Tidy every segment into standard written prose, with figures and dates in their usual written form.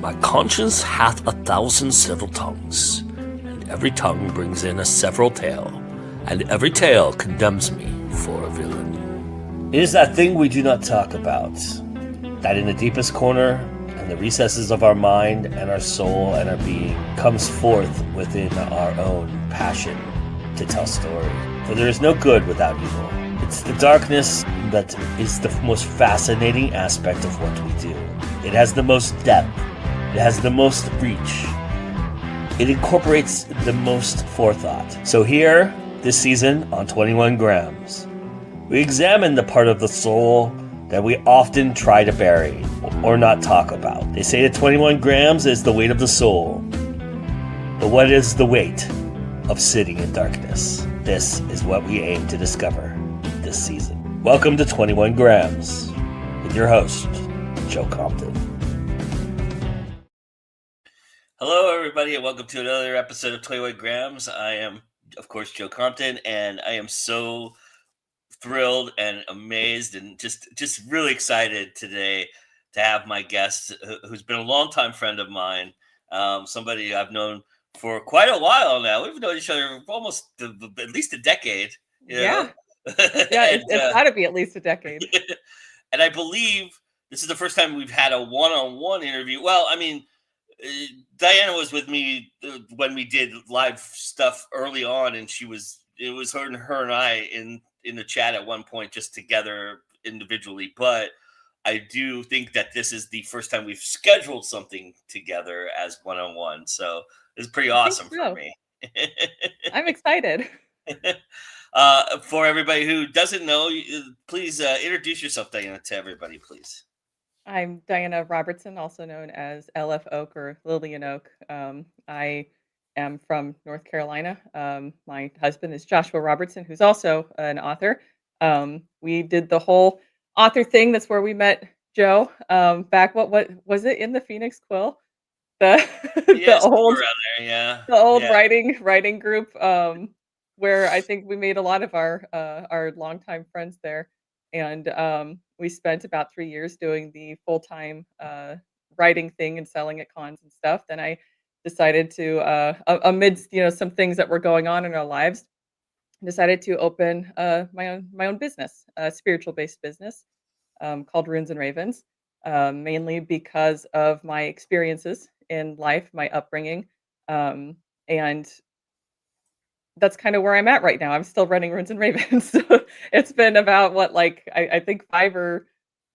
My conscience hath 1,000 several tongues, and every tongue brings in a several tale, and every tale condemns me for a villain. It is that thing we do not talk about, that in the deepest corner and the recesses of our mind and our soul and our being comes forth within our own passion to tell story. For there is no good without evil. It's the darkness that is the most fascinating aspect of what we do. It has the most depth. It has the most reach. It incorporates the most forethought. So here, this season on 21 Grams, we examine the part of the soul that we often try to bury or not talk about. They say that 21 grams is the weight of the soul. But what is the weight of sitting in darkness? This is what we aim to discover this season. Welcome to 21 Grams with your host, Joe Compton. Hello, everybody, and welcome to another episode of 21 Grams. I am, of course, Joe Compton, and I am so thrilled and amazed and just really excited today to have my guest, who's been a longtime friend of mine, somebody I've known for quite a while now. We've known each other for almost at least a decade, you know? Yeah, and, it's gotta be at least a decade. and I believe this is the first time we've had a one-on-one interview. Well, I mean, Diana was with me when we did live stuff early on, and it was her and I in the chat at one point, just together individually. But I do think that this is the first time we've scheduled something together as one-on-one, so it's pretty I think awesome for so. me. I'm excited. For everybody who doesn't know, please introduce yourself, Diana, to everybody, please. I'm Diana Robertson, also known as LF Oak or Lillian Oake. I am from North Carolina. My husband is Joshua Robertson, who's also an author. We did the whole author thing. That's where we met Joe. Back what was it in the Phoenix Quill? The Yeah, the somewhere old around there. Yeah, The old yeah. writing group, where I think we made a lot of our longtime friends there, and, we spent about 3 years doing the full-time, writing thing and selling at cons and stuff. Then I decided to, amidst, some things that were going on in our lives, decided to open, my own business, a spiritual-based business, called Runes and Ravens, mainly because of my experiences in life, my upbringing, and that's kinda where I'm at right now. I'm still running Runes and Ravens. So it's been about what, like, I think 5 or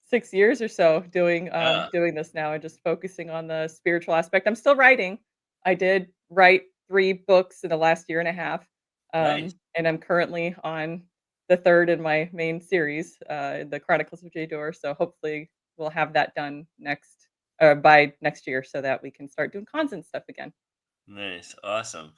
6 years or so doing this now and just focusing on the spiritual aspect. I'm still writing. I did write 3 books in the last year and a half, Nice. and I'm currently on the 3rd in my main series, the Chronicles of Jaydür, so hopefully we'll have that done by next year so that we can start doing cons and stuff again. Nice, awesome.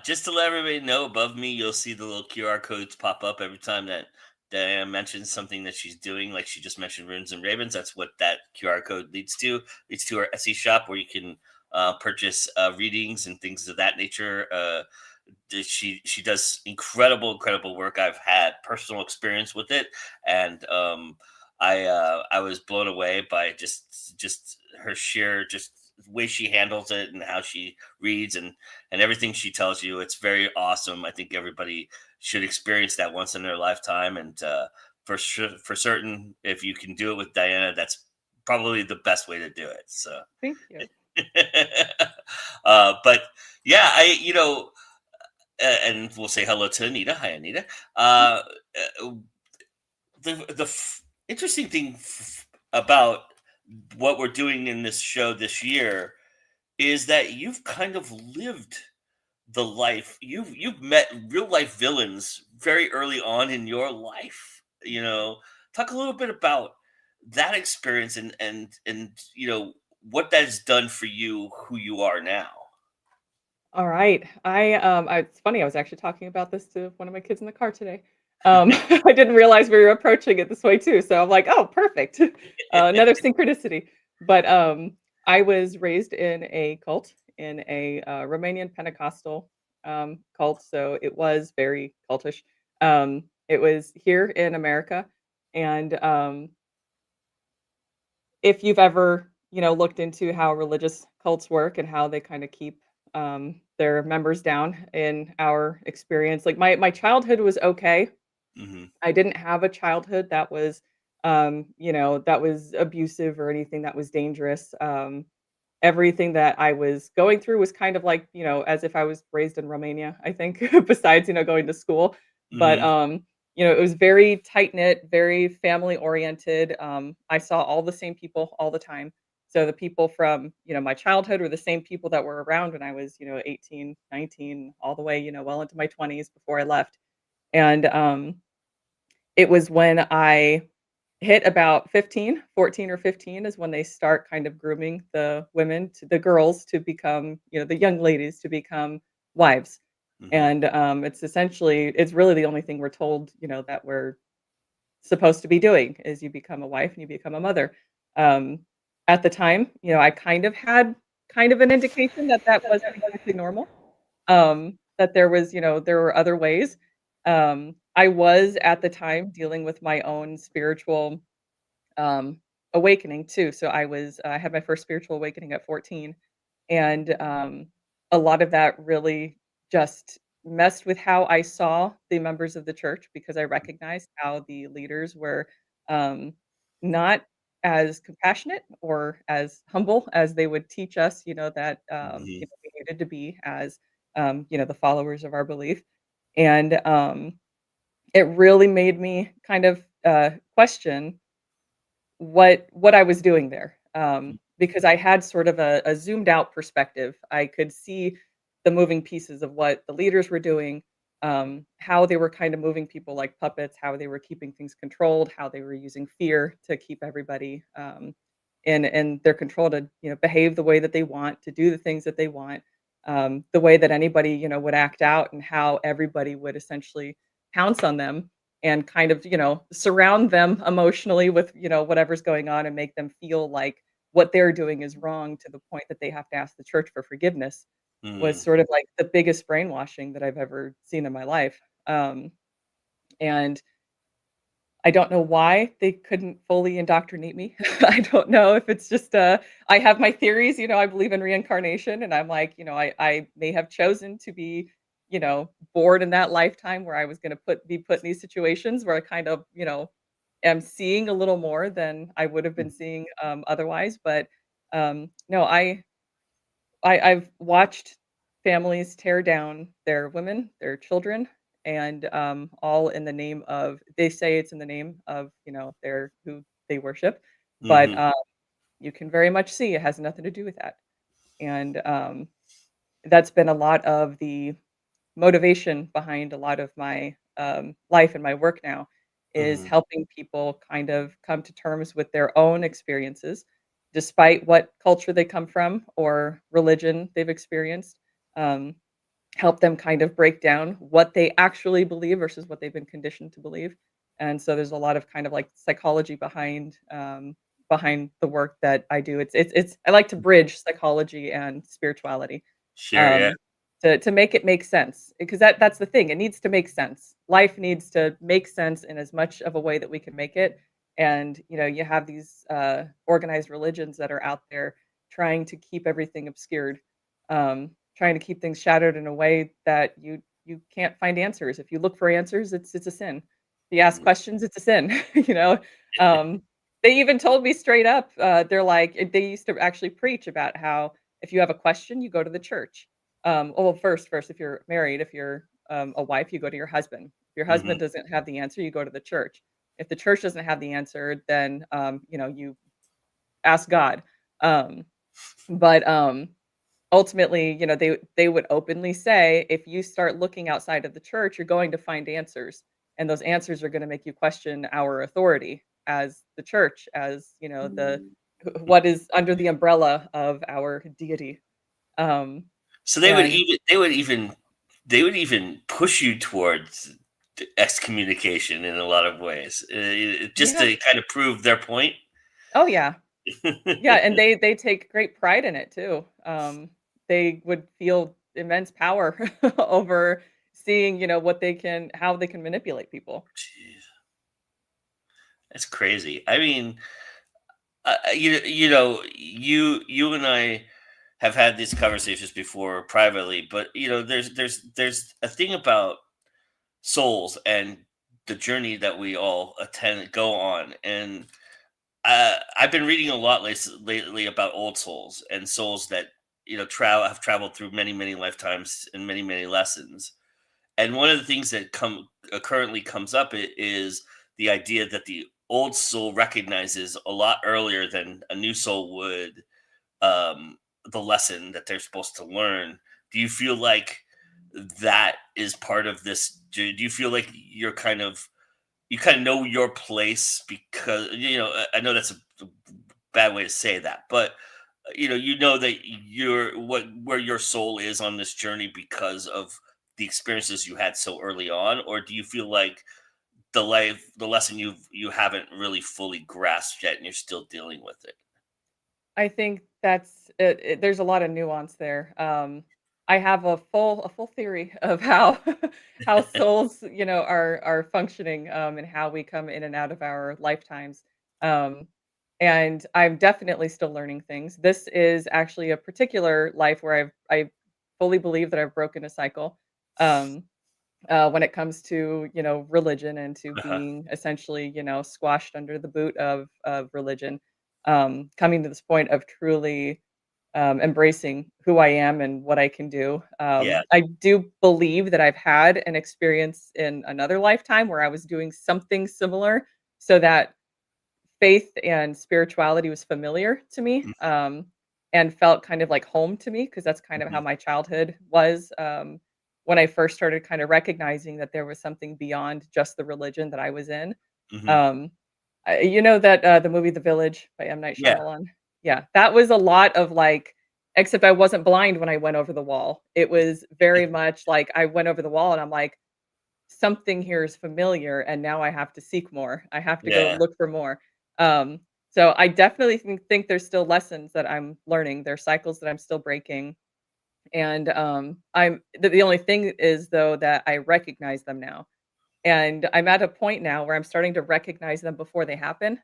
Just to let everybody know, above me, you'll see the little QR codes pop up every time that Diana mentions something that she's doing. Like she just mentioned Runes and Ravens. That's what that QR code leads to. Leads to our Etsy shop where you can purchase readings and things of that nature. She does incredible work. I've had personal experience with it, and I was blown away by just her sheer just way she handles it and how she reads and everything she tells you. It's very awesome. I think everybody should experience that once in their lifetime, and for certain, if you can do it with Diana, that's probably the best way to do it. So. Thank you. But yeah, and we'll say hello to Anita. Hi, Anita. Uh, the interesting thing about what we're doing in this show this year is that you've kind of lived the life. You've met real life villains very early on in your life. Talk a little bit about that experience and what that has done for you, who you are now. All right. It's funny, I was actually talking about this to one of my kids in the car today. I didn't realize we were approaching it this way too. So I'm like, oh, perfect. Another synchronicity. But I was raised in a cult, in a Romanian Pentecostal cult. So it was very cultish. It was here in America. And if you've ever looked into how religious cults work and how they kind of keep their members down in our experience. Like my childhood was okay. Mhm. I didn't have a childhood that was that was abusive or anything that was dangerous. Everything that I was going through was kind of like, as if I was raised in Romania, I think, besides, going to school. But, Mhm. it was very tight-knit, very family-oriented. I saw all the same people all the time. So the people from, my childhood were the same people that were around when I was, 18, 19, all the way, well into my 20s before I left. And, it was when I hit about 15, 14 or 15 is when they start kind of grooming the girls to become, the young ladies to become wives. Mhm. And, it's really the only thing we're told, that we're supposed to be doing is you become a wife and you become a mother. Um, at the time, I kind of had kind of an indication that that wasn't exactly normal. That there were other ways. I was at the time dealing with my own spiritual um, awakening too. So I had my first spiritual awakening at 14, and a lot of that really just messed with how I saw the members of the church because I recognized how the leaders were um, not as compassionate or as humble as they would teach us, that Mhm. we needed to be as the followers of our belief. And it really made me kind of question what I was doing there, because I had sort of a zoomed out perspective. I could see the moving pieces of what the leaders were doing, how they were kind of moving people like puppets, how they were keeping things controlled, how they were using fear to keep everybody in their control to behave the way that they want, to do the things that they want, the way that anybody would act out, and how everybody would essentially pounce on them and kind of, surround them emotionally with, whatever's going on and make them feel like what they're doing is wrong to the point that they have to ask the church for forgiveness was Mhm. sort of like the biggest brainwashing that I've ever seen in my life. And I don't know why they couldn't fully indoctrinate me. I don't know if it's just I have my theories, I believe in reincarnation and I'm like, I may have chosen to be, born in that lifetime where I was going to be put in these situations where I kind of, am seeing a little more than I would have been seeing otherwise, but no, I've watched families tear down their women, their children, and, all in the name of they say it's in the name of, their who they worship, but, Mhm. you can very much see it has nothing to do with that, and, that's been a lot of the motivation behind a lot of my, life and my work now is Mhm. helping people kind of come to terms with their own experiences, despite what culture they come from or religion they've experienced. Um, Help them kind of break down what they actually believe versus what they've been conditioned to believe. And so there's a lot of kind of like psychology behind the work that I do. It's I like to bridge psychology and spirituality Sure, yeah. um, to make it make sense because that's the thing. It needs to make sense. Life needs to make sense in as much of a way that we can make it. And you have these organized religions that are out there trying to keep everything obscured, trying to keep things shadowed in a way that you can't find answers. If you look for answers, it's a sin. If you ask Mm. questions, it's a sin. Um, they even told me straight up. They're like they used to actually preach about how if you have a question, you go to the church. Well, first, if you're married, if you're a wife, you go to your husband. If your Mhm. husband doesn't have the answer, you go to the church. If the church doesn't have the answer, then you ask God. Um, but ultimately, they would openly say, if you start looking outside of the church, you're going to find answers, and those answers are going to make you question our authority as the church, as what is under the umbrella of our deity. Um, So and they would even push you towards excommunication in a lot of ways, just yeah, to kind of prove their point. oh yeah, yeah, and they take great pride in it too. They would feel immense power over seeing, how they can manipulate people. Jeez, that's crazy. I mean, you and I have had these conversations before privately, but there's a thing about souls and the journey that we all attend go on, and I've been reading a lot lately about old souls and souls that travel have traveled through many lifetimes and many lessons. And one of the things that currently comes up is the idea that the old soul recognizes a lot earlier than a new soul would, the lesson that they're supposed to learn. Do you feel like that is part of this? Do you feel like you kind of know your place because I know that's a bad way to say that, but you know that you're what where your soul is on this journey because of the experiences you had so early on, or do you feel like the lesson you haven't really fully grasped yet and you're still dealing with it? I think that's there's a lot of nuance there. I have a full theory of how how souls, are functioning, and how we come in and out of our lifetimes. Um, and I'm definitely still learning things. This is actually a particular life where I fully believe that I've broken a cycle. Um, when it comes to religion and to Uh-huh. being essentially squashed under the boot of religion, coming to this point of truly embracing who I am and what I can do. Yeah. I do believe that I've had an experience in another lifetime where I was doing something similar, so that faith and spirituality was familiar to me, and felt kind of like home to me, because that's kind of how Mhm. my childhood was, when I first started kind of recognizing that there was something beyond just the religion that I was in. Mhm. Um, you know that, the movie The Village by M. Night Yeah. Shyamalan? Yeah, that was a lot of, like, except I wasn't blind when I went over the wall. It was very much like I went over the wall and I'm like, something here is familiar and now I have to seek more. I have to go Yeah. look for more. Um, so I definitely think there's still lessons that I'm learning. There's cycles that I'm still breaking. And the only thing is though that I recognize them now. And I'm at a point now where I'm starting to recognize them before they happen,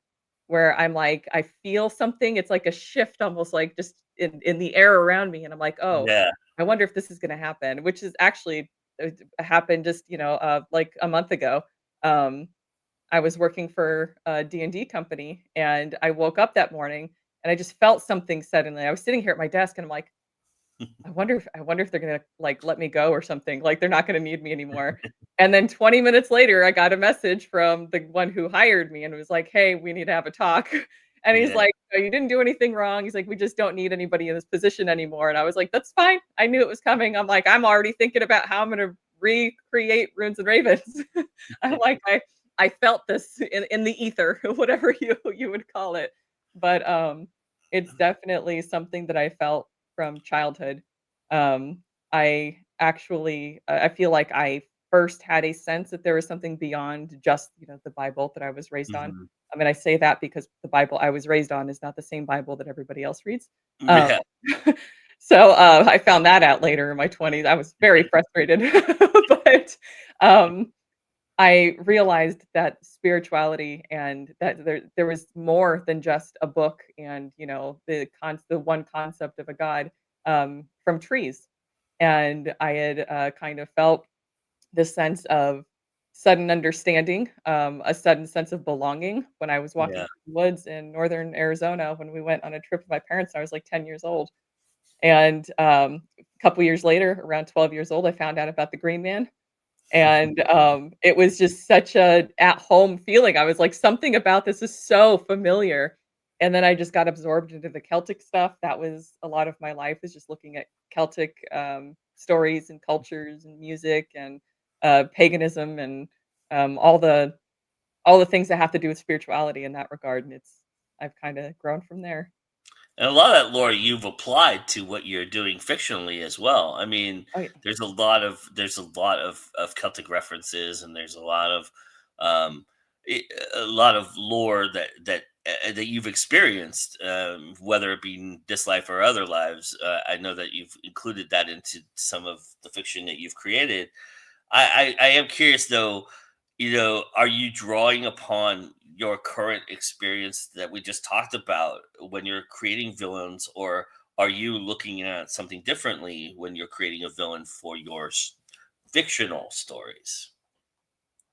where I'm like, I feel something. It's like a shift almost like just in the air around me. And I'm like, oh, Yeah. I wonder if this is gonna happen, which is actually happened just, like a month ago. Um, I was working for a D&D company and I woke up that morning and I just felt something suddenly. I was sitting here at my desk and I'm like, I wonder if they're gonna, like, let me go or something, like, they're not gonna need me anymore. And then 20 minutes later, I got a message from the one who hired me and was like, "Hey, we need to have a talk." And he's Yeah. like, "Oh, you didn't do anything wrong." He's like, "We just don't need anybody in this position anymore." And I was like, "That's fine. I knew it was coming." I'm like, "I'm already thinking about how I'm gonna recreate Runes and Ravens." I'm like, I felt this in the ether, whatever you would call it. But, it's definitely something that I felt from childhood. um, I actually I feel like I first had a sense that there was something beyond just, the Bible that I was raised on. Mhm. I mean, I say that because the Bible I was raised on is not the same Bible that everybody else reads. Um, Yeah. so, I found that out later in my 20s. I was very frustrated, but, um, I realized that spirituality and that there was more than just a book and, the one concept of a god, from trees. And I had, kind of felt this sense of sudden understanding, a sudden sense of belonging when I was walking Yeah. through the woods in northern Arizona when we went on a trip with my parents. I was like 10 years old. And, a couple years later, around 12 years old, I found out about the Green Man. And, it was just such a at-home feeling. I was like, "Something about this is so familiar." And then I just got absorbed into the Celtic stuff. That was a lot of my life, is just looking at Celtic, stories and cultures and music and, paganism and, all the things that have to do with spirituality in that regard, and I've kinda grown from there. And a lot of that lore you've applied to what you're doing fictionally as well. I mean, Oh, yeah. there's a lot of Celtic references, and there's um, a lot of lore that you've experienced, whether it be in this life or other lives. I know that you've included that into some of the fiction that you've created. I am curious though, are you drawing upon your current experience that we just talked about when you're creating villains, or are you looking at something differently when you're creating a villain for your fictional stories?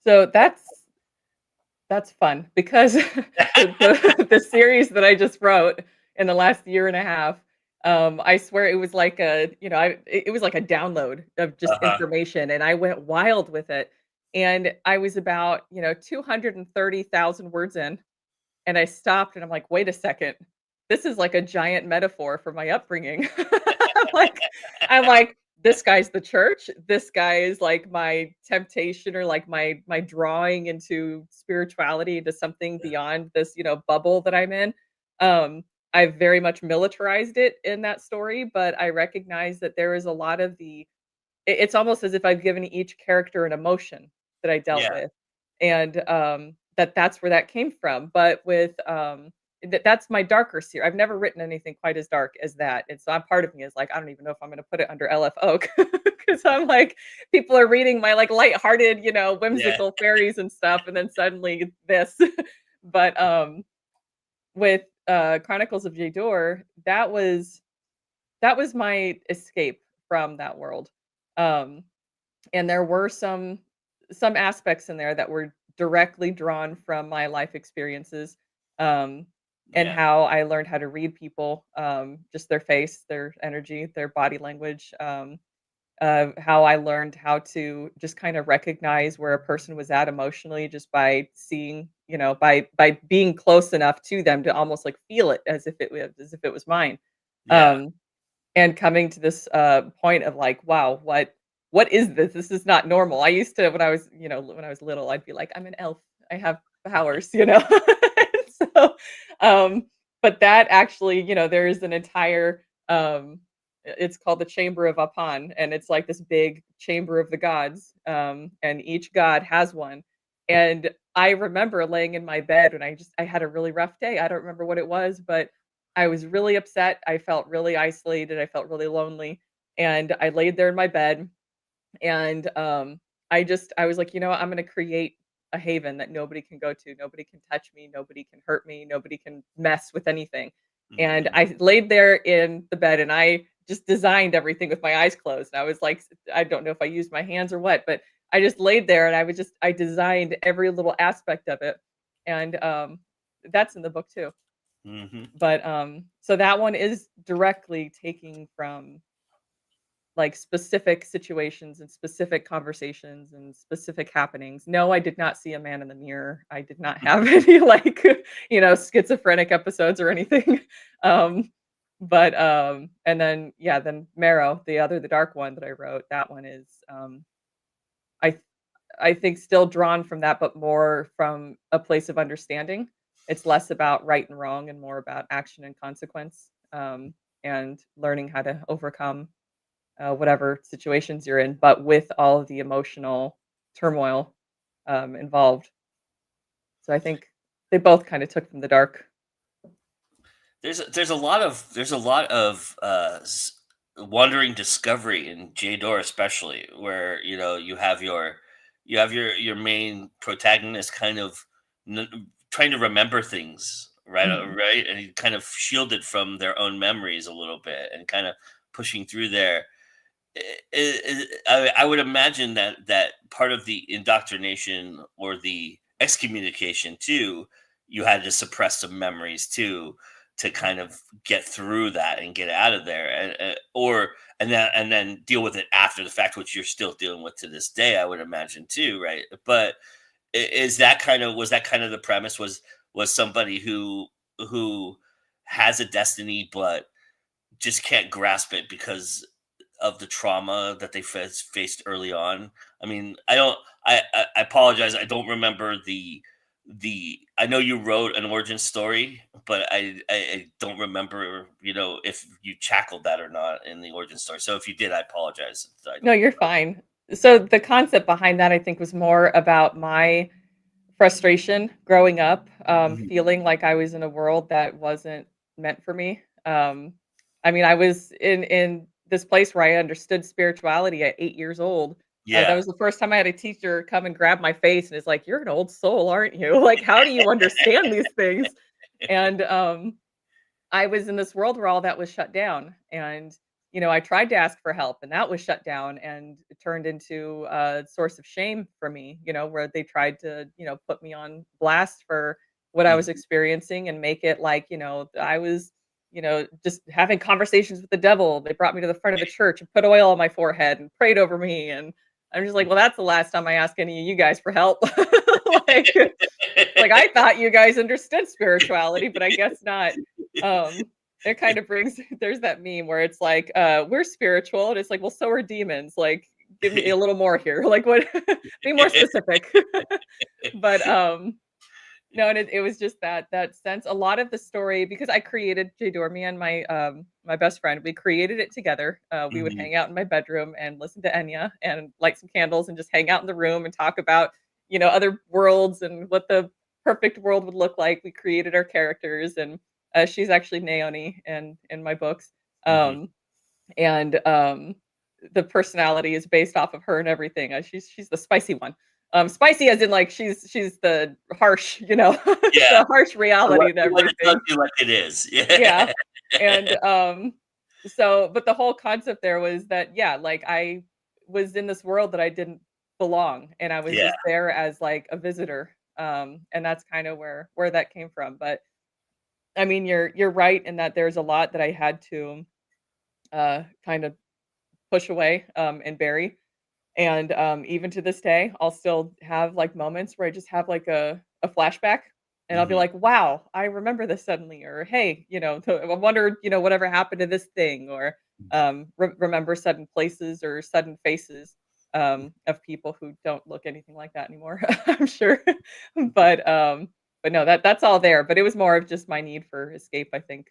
So that's fun because the series that I just wrote in the last year and a half, I swear it was like it was like a download of just Uh-huh. information, and I went wild with it. And I was about, 230,000 words in, and I stopped and I'm like, "Wait a second. This is like a giant metaphor for my upbringing." Like I'm like, "This guy's the church. This guy is like my temptation or like my drawing into spirituality, into something beyond this, bubble that I'm in." I very much militarized it in that story, but I recognize that there is a lot of it's almost as if I've given each character an emotion that I dealt Yeah. with, and, that's where that came from, but with, that's my darker series. I've never written anything quite as dark as that, and so a part of me is like, I don't even know if I'm gonna put it under LF Oak because 'cause I'm like, people are reading my, like, lighthearted, Yeah. whimsical fairies and stuff, and then suddenly this. But, with, Chronicles of Jaydür, that was my escape from that world, um and there were some aspects in there that were directly drawn from my life experiences, um, and Yeah. how I learned how to read people, just their face, their energy, their body language, how I learned how to just kind of recognize where a person was at emotionally just by seeing, by being close enough to them to almost like feel it as if it was mine. Yeah. Um, and coming to this, point of like, "Wow, what is this? This is not normal." I used to when I was little, I'd be like, "I'm an elf. I have powers," you know? So, um, but that actually, there is an entire, it's called the Chamber of Apan, and it's like this big chamber of the gods, and each god has one. And I remember laying in my bed when I had a really rough day. I don't remember what it was, but I was really upset. I felt really isolated. I felt really lonely. And I laid there in my bed and I was like, I'm gonna create a haven that nobody can go to. Nobody can touch me. Nobody can hurt me. Nobody can mess with anything. And Mhm. I laid there in the bed and I just designed everything with my eyes closed. And I was like, I don't know if I used my hands or what, but I just laid there and I designed every little aspect of it. And that's in the book too. Mhm. But, so that one is directly taking from, like, specific situations and specific conversations and specific happenings. No, I did not see a man in the mirror. I did not have any, like, schizophrenic episodes or anything. Um, but, and then, yeah, then Marrow, the dark one that I wrote, that one is, I I think still drawn from that, but more from a place of understanding. It's less about right and wrong and more about action and consequence, and learning how to overcome whatever situations you're in, but with all of the emotional turmoil involved. So I think they both kind of took from the dark. There's a lot of wandering discovery in Jaydor, especially where you have your main protagonist kind of trying to remember things, right, Mhm. right, and he kind of shielded from their own memories a little bit and kind of pushing through there. I would imagine that part of the indoctrination or the excommunication too, you had to suppress some memories too to kind of get through that and get out of there, and then deal with it after the fact, which you're still dealing with to this day, I would imagine too, right? But is that kind of was that kind of the premise? Was somebody who has a destiny but just can't grasp it because of the trauma that they faced early on. I mean, I don't. I apologize. I don't remember the. I know you wrote an origin story, but I don't remember. If you tackled that or not in the origin story. So if you did, I apologize. I No, don't. you're fine. So the concept behind that I think was more about my frustration growing up, Mhm. feeling like I was in a world that wasn't meant for me. I mean, I was in this place where I understood spirituality at 8 years old, That Yeah. was the first time I had a teacher come and grab my face and is like, "You're an old soul, aren't you? Like, how do you understand these things?" And, I was in this world where all that was shut down, and, I tried to ask for help, and that was shut down, and it turned into a source of shame for me, where they tried to, put me on blast for what I was Mhm. experiencing and make it like, I was, just having conversations with the devil. They brought me to the front of a church and put oil on my forehead and prayed over me, and I'm just like, "Well, that's the last time I ask any of you guys for help." Like I thought you guys understood spirituality, but I guess not. Um, it kind of brings there's that meme where it's like, "We're spiritual," and it's like, "Well, so are demons, like, give me a little more here, like, what be more specific." But, no, and it was just that sense a lot of the story because I created Jaydür, me and my best friend, we created it together. We would Mhm. hang out in my bedroom and listen to Enya and light some candles and just hang out in the room and talk about, other worlds and what the perfect world would look like. We created our characters and, she's actually Naoni in my books. Mhm. Um, and, the personality is based off of her and everything. She's the spicy one. Spicy as in, like, she's the harsh, Yeah. the harsh reality to The one that tells everything. you like it is. Yeah, Yeah. and, but the whole concept there was that, yeah, like, I was in this world that I didn't belong, and I was Yeah. just there as, like, a visitor, and that's kinda where that came from, but, I mean, you're right in that there's a lot that I had to, kind of push away, and bury. And, even to this day, I'll still have, like, moments where I just have, like, a flashback, and I'll be Mhm. like, "Wow, I remember this suddenly," or, "Hey," I wonder, whatever happened to this thing," or, remember sudden places or sudden faces, of people who don't look anything like that anymore, I'm sure. But, but no, that's all there, but it was more of just my need for escape, I think.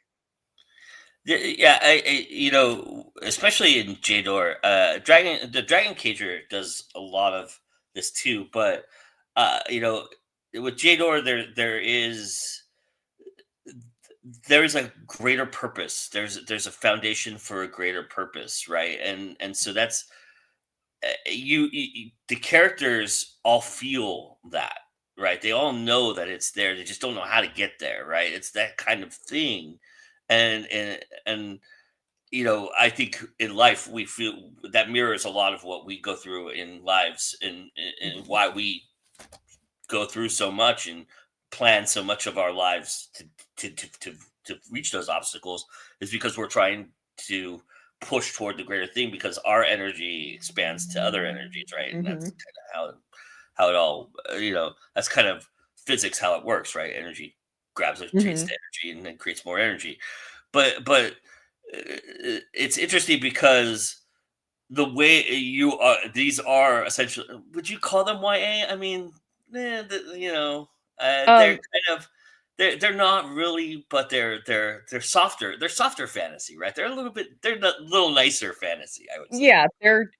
Yeah, especially in Jaydor, the Dragon Cager does a lot of this too. But with Jaydor, there is a greater purpose. There's a foundation for a greater purpose, right? And so that's the characters all feel that, right? They all know that it's there. They just don't know how to get there, right? It's that kind of thing, and I think in life we feel that mirrors a lot of what we go through in lives, and Mhm. why we go through so much and plan so much of our lives to reach those obstacles is because we're trying to push toward the greater thing because our energy expands to other energies, right? And that's Mhm. kind of how it all that's kind of physics, how it works, right? Energy grabs or takes Mhm. the energy and then creates more energy. But it's interesting because the way you are, these are essentially, would you call them YA? I mean, they're Um kind of, they're not really, but they're softer fantasy, right? They're a little nicer fantasy, I would say. Yeah, they're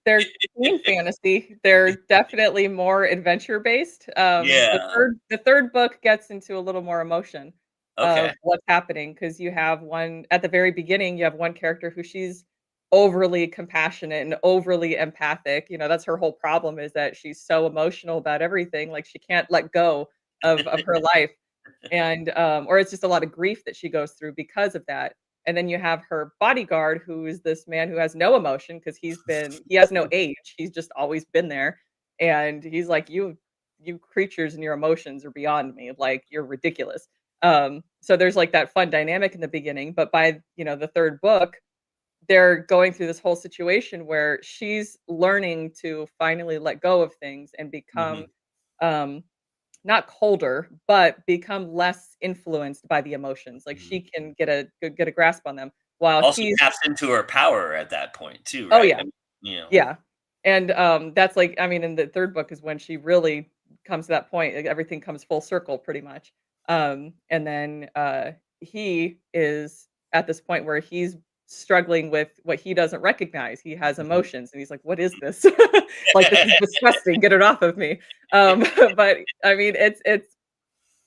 teen fantasy. They're definitely more adventure based. The Yeah. third book gets into a little more emotion Okay. of what's happening because you have one at the very beginning, you have one character who she's overly compassionate and overly empathic. That's her whole problem is that she's so emotional about everything, like she can't let go of her life. And, or it's just a lot of grief that she goes through because of that. And then you have her bodyguard, who is this man who has no emotion because he has no age. He's just always been there. And he's like, you creatures and your emotions are beyond me. Like, you're ridiculous. So there's like that fun dynamic in the beginning. But by, the third book, they're going through this whole situation where she's learning to finally let go of things and become, Mhm. um, not colder, but become less influenced by the emotions, like, Mhm. she can get a grasp on them, while Also he's taps into her power at that point too, Oh, right? yeah, I mean, you know. yeah, and, that's, like I mean, in the 3rd book is when she really comes to that point, like, everything comes full circle pretty much, and then, he is at this point where he's struggling with what he doesn't recognize, he has Mhm. emotions, and he's like, "What is this?" Like, "This is disgusting, get it off of me," but, I mean, it's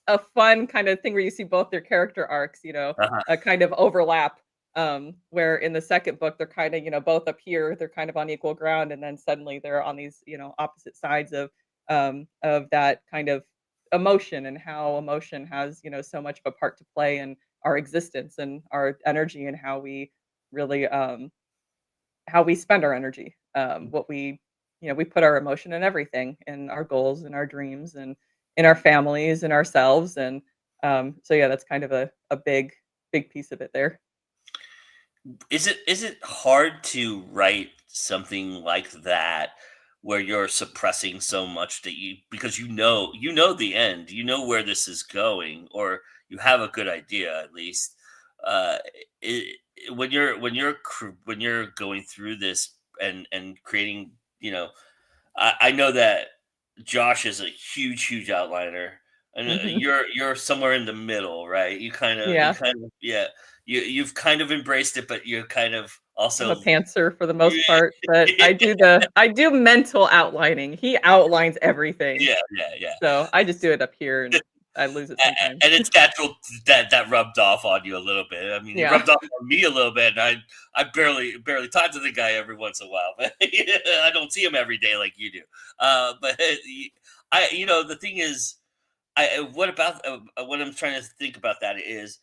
a fun kind of thing where you see both their character arcs, Uh-huh. kind of overlap. Where in the second book, they're kind of, both up here, they're kind of on equal ground, and then suddenly they're on these, opposite sides of that kind of emotion, and how emotion has, so much of a part to play in our existence and our energy, and really how we spend our energy. What we put our emotion in everything, in our goals and our dreams and in our families and ourselves. And so yeah, that's kind of a big piece of it there. Is it hard to write something like that where you're suppressing so much that you, because you know the end, you know where this is going, or you have a good idea at least. Uh, when you're going through this and creating, you know, I know that Josh is a huge outliner, and Hmm. you're somewhere in the middle, right? Yeah, Yeah, you've kind of embraced it, but you're kind of I'm a also pantser for the yeah, most part, but I do mental outlining. He outlines everything, yeah. so I just do it up here, and I lose it sometimes. And it's natural that rubbed off on you a little bit. I mean, it Yeah. rubbed off on me a little bit. And I barely talk to the guy every once in a while, but I don't see him every day like you do. But I, the thing is, what about what I'm trying to think about that is,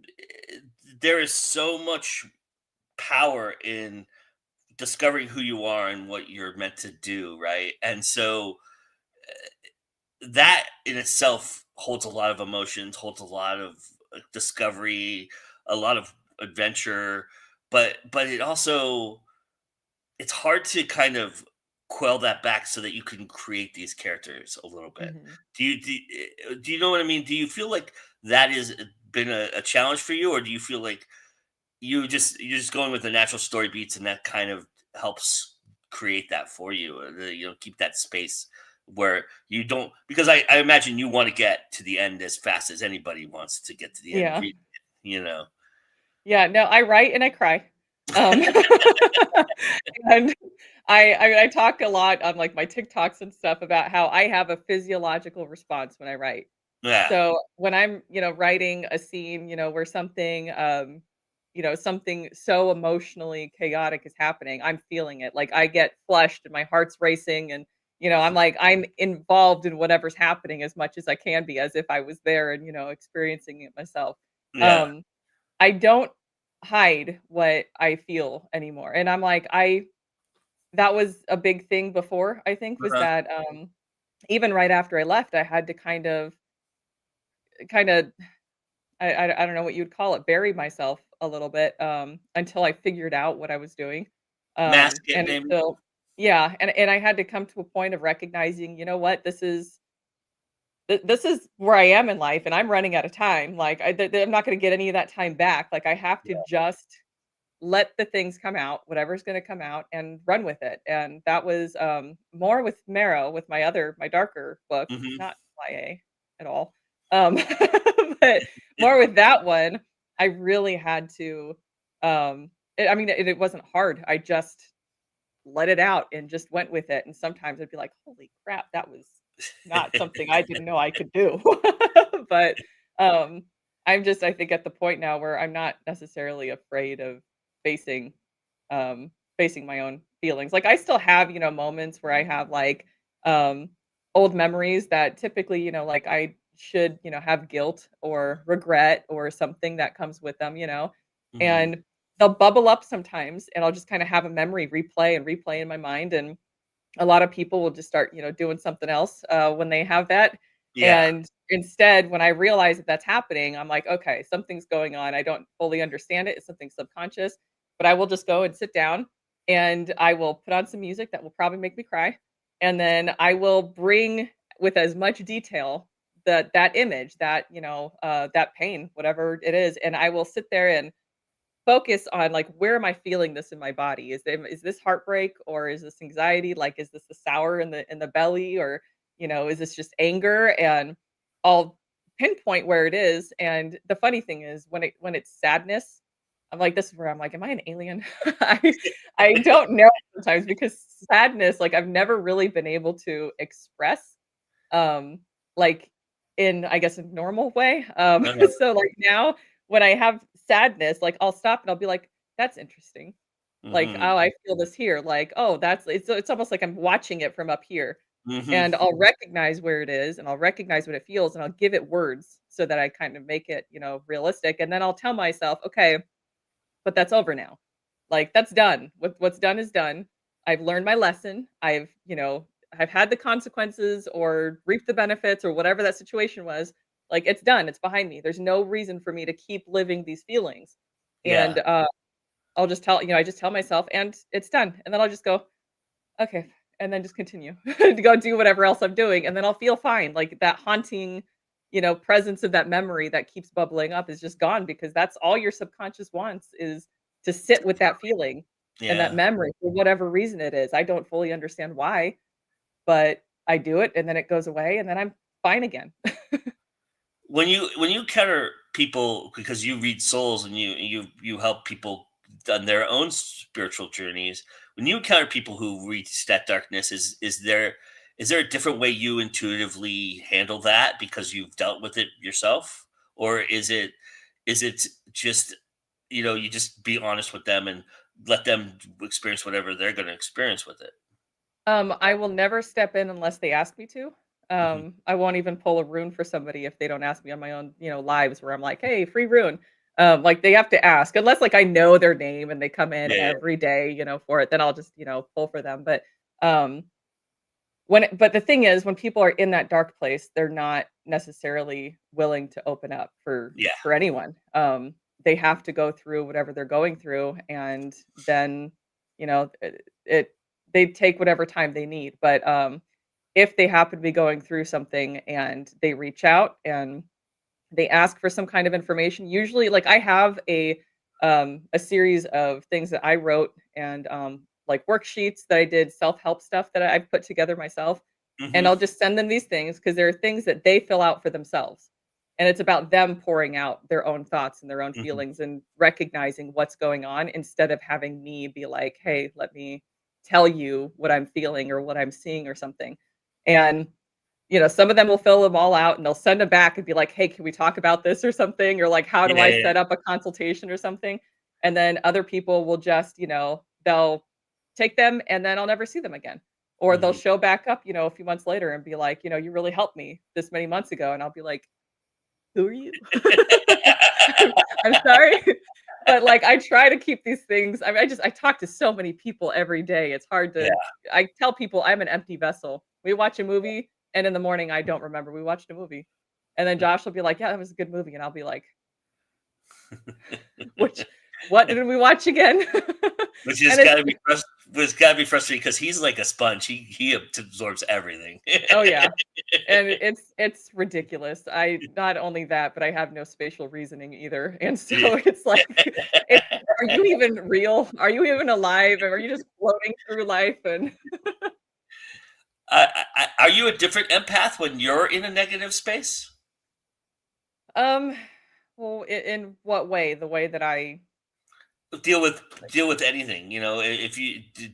eh, there is so much power in discovering who you are and what you're meant to do, right? And so that in itself holds a lot of emotions, holds a lot of discovery, a lot of adventure, but it also, it's hard to kind of quell that back so that you can create these characters a little bit. Mhm. Do you know what I mean? Do you feel like that has been a challenge for you, or do you feel like you're just going with the natural story beats, and that kind of helps create that for you, keep that space where you don't, because I imagine you want to get to the end as fast as anybody wants to get to the end, Yeah. you know. Yeah, no, I write and I cry. Um, and I talk a lot on, like, my TikToks and stuff about how I have a physiological response when I write. Yeah. So, when I'm, writing a scene, where something so emotionally chaotic is happening, I'm feeling it. Like, I get flushed and my heart's racing, and, I'm involved in whatever's happening as much as I can be, as if I was there and, experiencing it myself. Yeah. Um I don't hide what I feel anymore, and I'm like, I that was a big thing before, I think, was Uh-huh. that, even right after I left, I had to kinda I don't know what you'd call it, bury myself a little bit, until I figured out what I was doing, Mask it and maybe. so yeah, and I had to come to a point of recognizing, you know what, this is where I am in life, and I'm running out of time. Like, I'm not gonna get any of that time back. Like, I have to just let the things come out, whatever's gonna come out, and run with it. And that was, more with Marrow, with my darker book, Hmm. not YA at all. Um, but more with that one, I really had to, I mean, it wasn't hard. I just let it out and just went with it. And sometimes I'd be like, "Holy crap, that was not something I didn't know I could do." But, um, I think, at the point now where I'm not necessarily afraid of facing, facing my own feelings. Like, I still have, moments where I have, like, um, old memories that typically, like, I should, have guilt or regret or something that comes with them, Hmm. and they'll bubble up sometimes, and I'll just kinda have a memory replay and replay in my mind. And a lot of people will just start, doing something else, when they have that. Yeah. And instead, when I realize that that's happening, I'm like, "Okay, something's going on. I don't fully understand it. It's something subconscious." But I will just go and sit down, and I will put on some music that will probably make me cry, and then I will bring, with as much detail, that image, that pain, whatever it is, and I will sit there and focus on, like, where am I feeling this in my body? Is this heartbreak, or is this anxiety? Like, is this the sour in the belly, or, is this just anger? And I'll pinpoint where it is. And the funny thing is, when it's sadness, I'm like, this is where I'm like, am I an alien? I don't know sometimes, because sadness, like, I've never really been able to express, um, like, in, I guess, a normal way. Uh-huh. So, like, now when I have sadness, like, I'll stop and I'll be like, "That's interesting." Like, Mhm. "Oh, I feel this here." Like, "Oh, that's" it's almost like I'm watching it from up here, Mhm. and I'll recognize where it is, and I'll recognize what it feels, and I'll give it words so that I kind of make it, realistic, and then I'll tell myself, "Okay, but that's over now. Like, that's done. What's done is done. I've learned my lesson. I've had the consequences or reaped the benefits or whatever that situation was. Like, it's done. It's behind me. There's no reason for me to keep living these feelings." Yeah. And I'll just I just tell myself, and it's done. And then I'll just go, okay, and then just continue to go do whatever else I'm doing, and then I'll feel fine. Like that haunting, presence of that memory that keeps bubbling up is just gone because that's all your subconscious wants is to sit with that feeling and that Yeah. memory for whatever reason it is. I don't fully understand why, but I do it and then it goes away and then I'm fine again. When you encounter people, because you read souls and you help people on their own spiritual journeys, when you encounter people who reach that darkness, is there a different way you intuitively handle that because you've dealt with it yourself? Or is it just, you just be honest with them and let them experience whatever they're going to experience with it? I will never step in unless they ask me to. Hmm. I won't even pull a rune for somebody if they don't ask me on my own, lives where I'm like, "Hey, free rune." Like they have to ask unless like I know their name and they come in Yeah, yeah. every day, for it, then I'll just, pull for them. Um but the thing is when people are in that dark place, they're not necessarily willing to open up Yeah. for anyone. They have to go through whatever they're going through and then, it they take whatever time they need. But if they happen to be going through something and they reach out and they ask for some kind of information, usually like I have a series of things that I wrote and like worksheets that I did self-help stuff that I've put together myself, and Hmm. I'll just send them these things because there are things that they fill out for themselves. And it's about them pouring out their own thoughts and their own Hmm. feelings and recognizing what's going on instead of having me be like, "Hey, let me tell you what I'm feeling or what I'm seeing or something." And some of them will fill them all out and they'll send them back and be like, "Hey, can we talk about this or something?" Or like, "How do Yeah, I yeah. set up a consultation or something?" And then other people will just, they'll take them and then I'll never see them again. Or they'll Hmm. show back up, a few months later and be like, "You really helped me this many months ago." And I'll be like, "Who are you?" I'm sorry. But like I try to keep these things. I mean, I talk to so many people every day. It's hard Yeah. to I tell people I'm an empty vessel. We watch a movie and in the morning I don't remember we watched a movie. And then Josh will be like, "Yeah, that was a good movie." And I'll be like, "Which what did we watch again?" Which has And it's gotta be frustrating because he's like a sponge. He absorbs everything. oh yeah. And it's ridiculous. I not only that, but I have no spatial reasoning either. And so Yeah. it's like, it's are you even real? Are you even alive? Or are you just floating through life? And Are you a different empath when you're in a negative space? um, well, in what way? The way that I Deal with deal with anything, if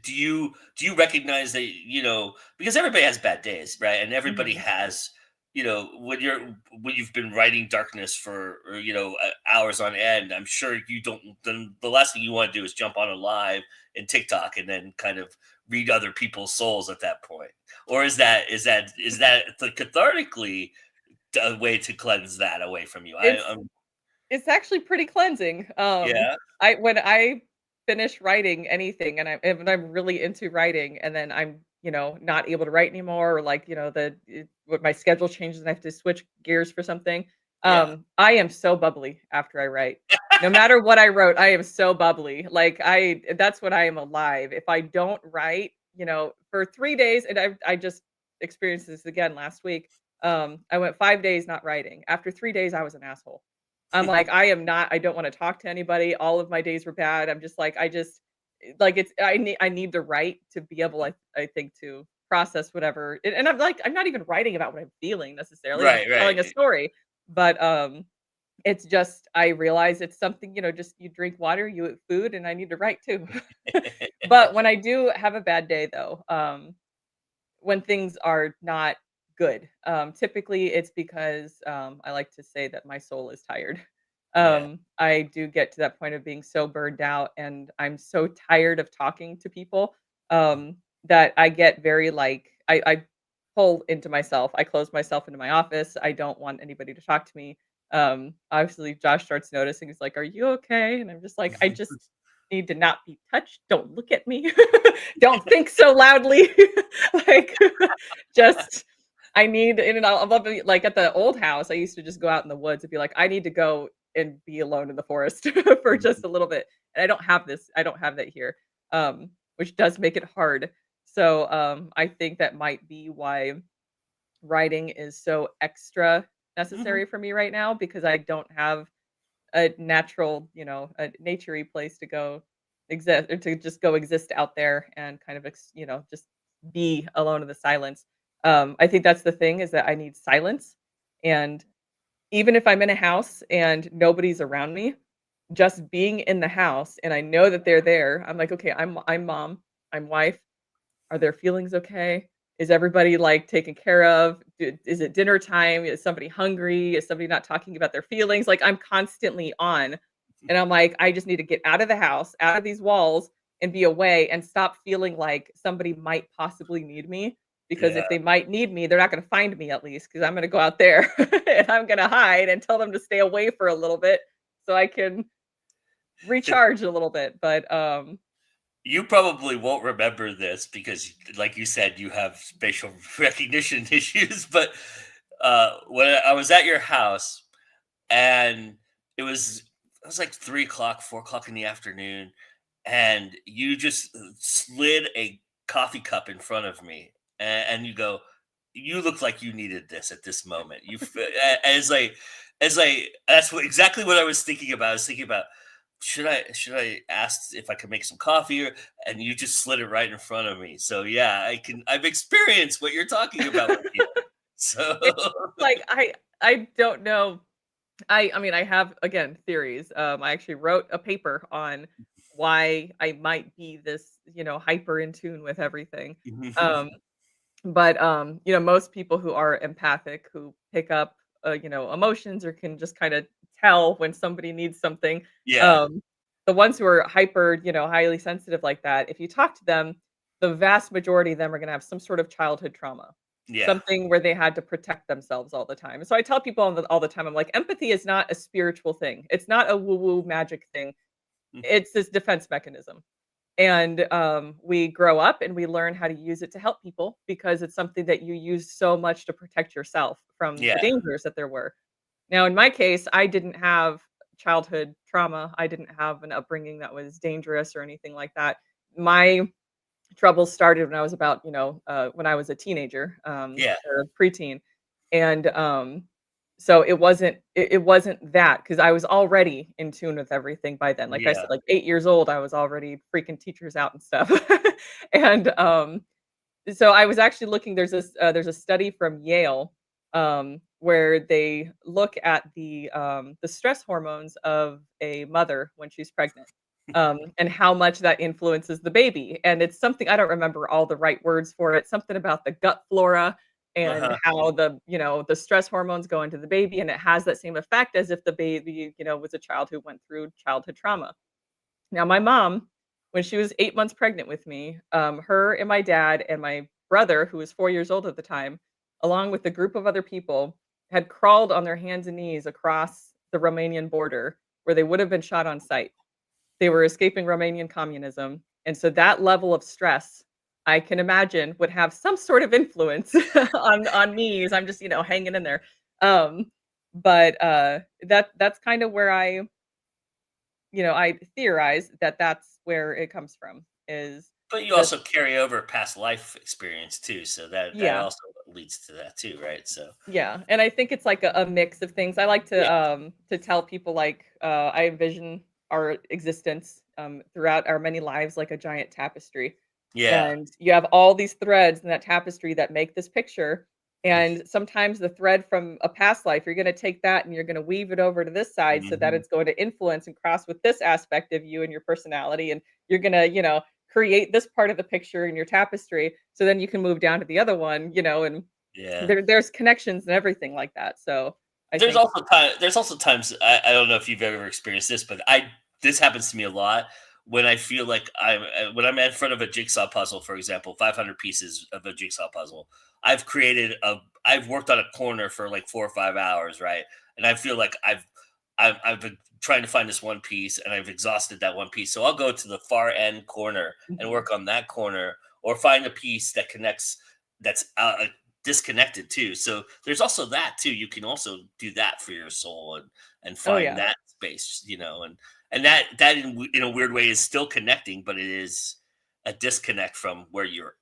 do you recognize that, because everybody has bad days, right? And everybody mhm. has, when you've been writing darkness for, hours on end. I'm sure you don't, the last thing you want to do is jump on a live in TikTok and then kind of read other people's souls at that point. Or is that the cathartically a way to cleanse that away from you? It's it's actually pretty cleansing. Yeah. I when I finish writing anything and I'm really into writing and then I'm, not able to write anymore or like, when my schedule changes and I have to switch gears for something, Yeah. I am so bubbly after I write. No matter what I wrote, I am so bubbly. Like that's when I am alive. If I don't write, for 3 days and I just experienced this again last week. I went 5 days not writing. After 3 days I was an asshole. I'm like, I don't wanna talk to anybody, all of my days were bad, I'm just like, like, it's I need to write to be able, I think, to process whatever and I'm like, I'm not even writing about what I'm feeling necessarily, I'm Right, right. telling a story, but, it's just I realize it's something, just you drink water, you eat food, and I need to write too. But when I do have a bad day, though, when things are not good, typically, it's because, I like to say that my soul is tired. Yeah. I do get to that point of being so burned out, and I'm so tired of talking to people, that I get very, like I pull into myself. I close myself into my office. I don't want anybody to talk to me. Obviously, Josh starts noticing. He's like, "Are you okay?" And I'm just like, "I just need to not be touched. Don't look at me. Don't think so loudly." Like, just I need and I love it like, at the old house, I used to just go out in the woods and be like, "I need to go and be alone in the forest for just a little bit." And I don't have that here, which does make it hard. So, I think that might be why writing is so extra Mhm. necessary for me right now because I don't have a natural, a naturey place to go exist or to just go exist out there and kind of just be alone in the silence. I think that's the thing is that I need silence. And even if I'm in a house and nobody's around me, just being in the house and I know that they're there, I'm like, okay, I'm mom, I'm wife, are their feelings okay? Is everybody, like, taken care of? Is it dinner time? Is somebody hungry? Is somebody not talking about their feelings? Like, I'm constantly on, and I'm like, "I just need to get out of the house, out of these walls, and be away, and stop feeling like somebody might possibly need me, because Yeah. if they might need me, they're not gonna find me at least, because 'cause I'm gonna go out there, and I'm gonna hide and tell them to stay away for a little bit so I can recharge a little bit." But, You probably won't remember this because, like you said, you have spatial recognition issues. But when I was at your house, and it was like 3 o'clock, 4 o'clock in the afternoon, and you just slid a coffee cup in front of me, and you go, "You look like you needed this at this moment." As like that's exactly what I was thinking about. I was thinking about should I ask if I could make some coffee, and you just slid it right in front of me. So yeah, I've experienced what you're talking about with you. So it's like, I don't know. I mean, I have, again, theories. I actually wrote a paper on why I might be this, hyper in tune with everything. Um, but, most people who are empathic, who pick up, emotions or can just kinda tell when somebody needs something, yeah, um, the ones who are hyper, highly sensitive like that, if you talk to them, the vast majority of them are gonna have some sort of childhood trauma, yeah, something where they had to protect themselves all the time. So I tell people all the time, I'm like, "Empathy is not a spiritual thing. It's not a woo-woo magic thing. It's this defense mechanism." And we grow up and we learn how to use it to help people because it's something that you use so much to protect yourself from the yeah, dangers that there were. Now, in my case, I didn't have childhood trauma. I didn't have an upbringing that was dangerous or anything like that. My troubles started when I was about, when I was a teenager, yeah, or preteen. And so it wasn't that because I was already in tune with everything by then. Like I yeah. said, like 8 years old, I was already freaking teachers out and stuff. And so I was actually looking, there's a study from Yale, where they look at the stress hormones of a mother when she's pregnant, and how much that influences the baby. And it's something I don't remember all the right words for it, something about the gut flora and Uh-huh. how the stress hormones go into the baby, and it has that same effect as if the baby, was a child who went through childhood trauma. Now, my mom, when she was 8 months pregnant with me, her and my dad and my brother, who was 4 years old at the time, along with a group of other people, had crawled on their hands and knees across the Romanian border where they would have been shot on sight. They were escaping Romanian communism, and so that level of stress, I can imagine, would have some sort of influence on me as I'm just, hanging in there. Um, but that's kind of where I theorize that that's where it comes from, is But you just also carry over past life experience too, so that yeah, also leads to that too, right? So yeah, and I think it's like a mix of things. I like yeah, to tell people, like, I envision our existence, throughout our many lives like a giant tapestry, yeah, and you have all these threads in that tapestry that make this picture, and sometimes the thread from a past life, you're gonna take that and you're gonna weave it over to this side so that mhm, it's going to influence and cross with this aspect of you and your personality, and you're gonna, create this part of the picture in your tapestry, so then you can move down to the other one, and yeah. there's connections and everything like that, so, I There's think. also times I don't know if you've ever experienced this, but I this happens to me a lot when I feel like when I'm in front of a jigsaw puzzle, for example, 500 pieces of a jigsaw puzzle. I've worked on a corner for like 4 or 5 hours, right? And I feel like I've been trying to find this one piece and I've exhausted that one piece. So I'll go to the far end corner and Mhm. work on that corner, or find a piece that connects that's disconnected too. So there's also that too. You can also do that for your soul and Oh, find yeah. that space, and that in a weird way is still connecting, but it is a disconnect from what you're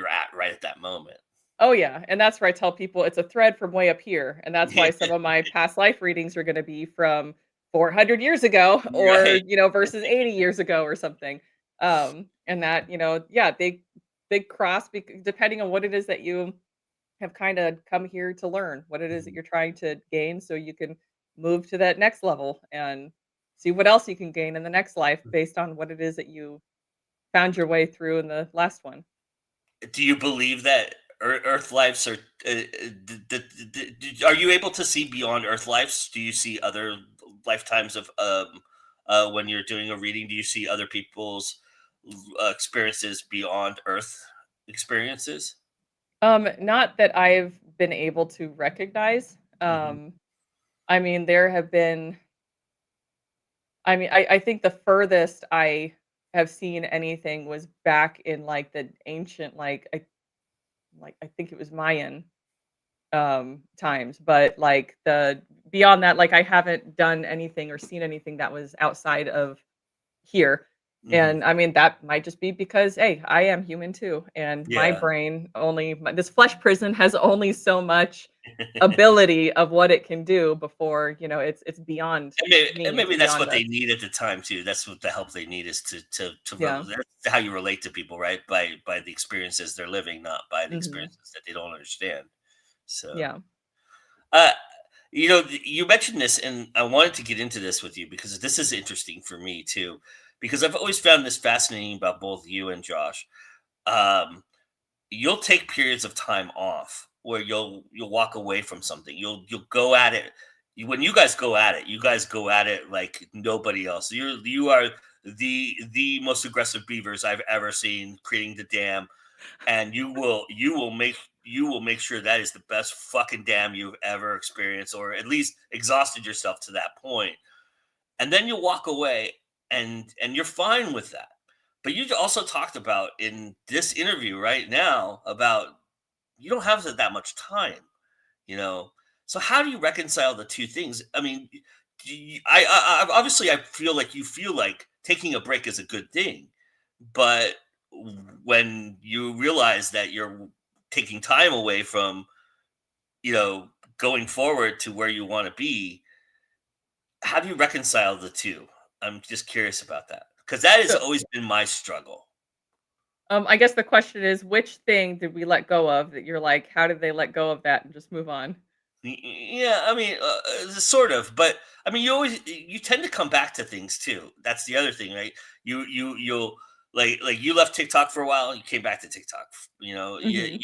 at right at that moment. Oh, yeah, and that's where I tell people it's a thread from way up here, and that's why some of my past life readings are gonna be from 400 years ago Right. or, versus 80 years ago or something. And that, yeah, they cross depending on what it is that you have kinda come here to learn, what it is that Mhm. you're trying to gain so you can move to that next level and see what else you can gain in the next life based on what it is that you found your way through in the last one. Do you believe that Earth lives are? Are you able to see beyond Earth lives? Do you see other lifetimes of when you're doing a reading? Do you see other people's experiences beyond Earth experiences? Not that I've been able to recognize. Hmm. I mean, there have been I think the furthest I have seen anything was back in, like, the ancient, I think it was Mayan, times, but, like, the beyond that, like, I haven't done anything or seen anything that was outside of here. Hmm. And I mean, that might just be because, hey, I am human too, and my Yeah. brain this flesh prison has only so much ability of what it can do before, it's beyond And me, it's maybe that's beyond what us. they need at the time too. That's what the help they need is Yeah. that's how you relate to people, right? By the experiences they're living, not by the Mhm. experiences that they don't understand. So, Yeah. uh, you mentioned this, and I wanted to get into this with you because this is interesting for me too. Because I've always found this fascinating about both you and Josh. Um, you'll take periods of time off where you'll walk away from something. You'll go at it. When you guys go at it, you guys go at it like nobody else. You are the most aggressive beavers I've ever seen creating the dam, and you will make sure that is the best fucking dam you've ever experienced, or at least exhausted yourself to that point. And then you walk away, and you're fine with that. But you also talked about in this interview right now about you don't have that much time, you know. So how do you reconcile the two things? I mean, obviously I feel like you feel like taking a break is a good thing, but when you realize that you're taking time away from, you know, going forward to where you want to be, how do you reconcile the two? I'm just curious about that because that has So, always been my struggle. I guess the question is, which thing did we let go of that you're like, how did they let go of that and just move on? Yeah, I mean, sort of, but I mean, you tend to come back to things too. That's the other thing, right? You'll like you left TikTok for a while, you came back to TikTok. You know, Mhm.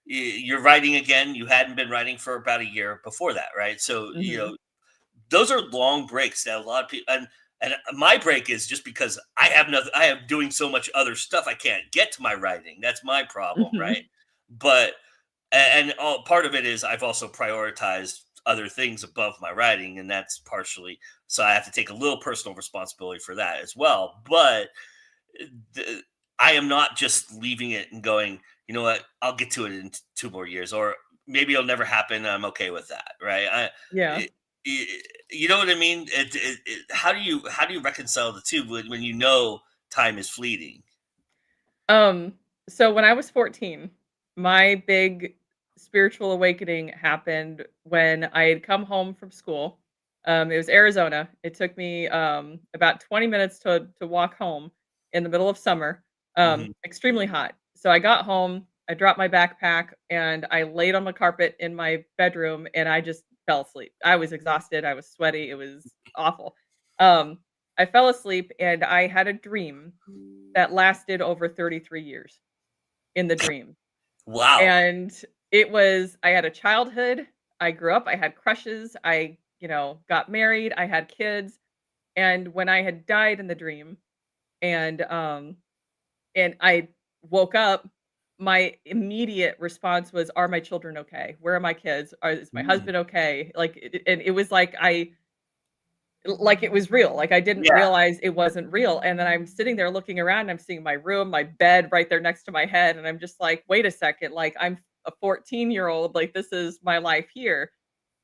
you're writing again. You hadn't been writing for about a year before that, right? So Mhm. those are long breaks that a lot of people and my break is just because I have nothing. I am doing so much other stuff. I can't get to my writing. That's my problem, right? Mhm. But and all part of it is I've also prioritized other things above my writing, and that's partially so I have to take a little personal responsibility for that as well. But the, I am not just leaving it and going, you know what, I'll get to it in 2 more years, or maybe it'll never happen. And I'm okay with that, right? Yeah. It, you know what I mean? How do you reconcile the two when you know time is fleeting? Um, so when I was 14, my big spiritual awakening happened when I had come home from school. It was Arizona. It took me about 20 minutes to walk home in the middle of summer. Hmm. Extremely hot. So I got home, I dropped my backpack, and I laid on the carpet in my bedroom and I just fell asleep. I was exhausted, I was sweaty, it was awful. Um, I fell asleep and I had a dream that lasted over 33 years in the dream. Wow. And I had a childhood, I grew up, I had crushes, I, got married, I had kids, and when I had died in the dream and I woke up, my immediate response was, "Are my children okay? Where are my kids? Is my Mm. husband okay?" And it was like it was real. Like I didn't Yeah. realize it wasn't real. And then I'm sitting there looking around, I'm seeing my room, my bed right there next to my head, and I'm just like, "Wait a second! Like I'm a 14-year-old. Like this is my life here."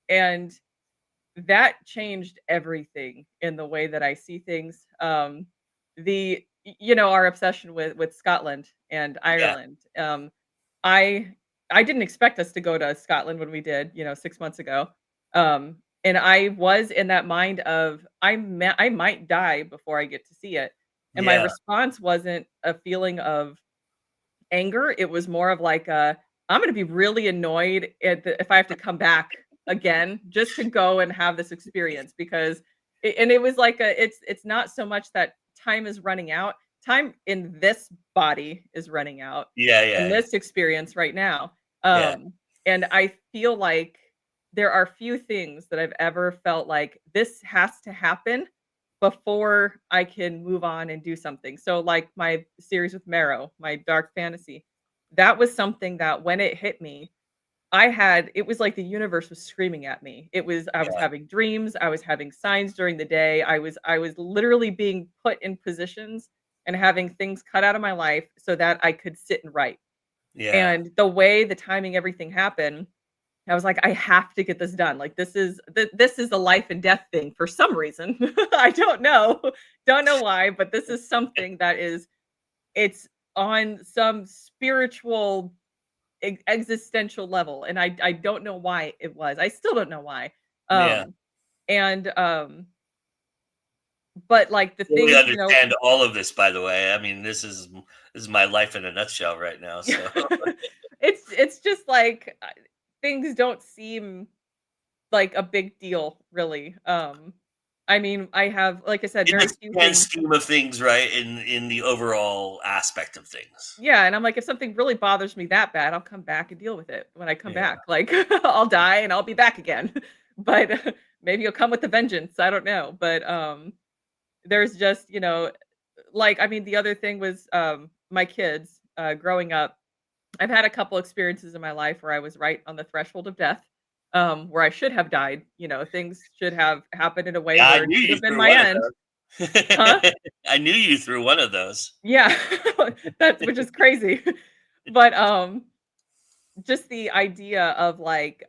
And that changed everything in the way that I see things. Our obsession with Scotland and Yeah. Ireland. I I didn't expect us to go to Scotland when we did, 6 months ago. And I was in that mind of I might die before I get to see it. And my Yeah. response wasn't a feeling of anger, it was more of like I'm gonna be really annoyed if I have to come back again just to go and have this experience because and it was like it's not so much that time is running out. Time in this body is running out Yeah. in Yeah. this experience right now. Yeah. And I feel like there are few things that I've ever felt like this has to happen before I can move on and do something. So, like my series with Marrow, my dark fantasy, that was something that when it hit me, it was like the universe was screaming at me. I was Yeah. having dreams, I was having signs during the day. I was literally being put in positions and having things cut out of my life so that I could sit and write. Yeah. And the way the timing everything happened, I was like, "I have to get this done." Like, this is a life and death thing for some reason. I don't know. Don't know why, but this is something that it's on some spiritual existential level, and I don't know why it was. I still don't know why. Yeah. Um, and, but, like, the Fully things, understand all of this, by the way. I mean, this is my life in a nutshell right now. So it's just like, things don't seem like a big deal, really. I mean, I have like I said, in very the few grand things. scheme of things, right? In the overall aspect of things. Yeah, and I'm like, if something really bothers me that bad, I'll come back and deal with it when I come Yeah. back. Like, I'll die and I'll be back again. But maybe you'll come with a vengeance. I don't know. But there's just, like I mean, the other thing was my kids growing up. I've had a couple experiences in my life where I was right on the threshold of death, where I should have died. Things should have happened in a way Yeah, I where it knew should you have been through my one of end. Huh? those. I knew you through one of those. Yeah. That's which is crazy. But, just the idea of, like,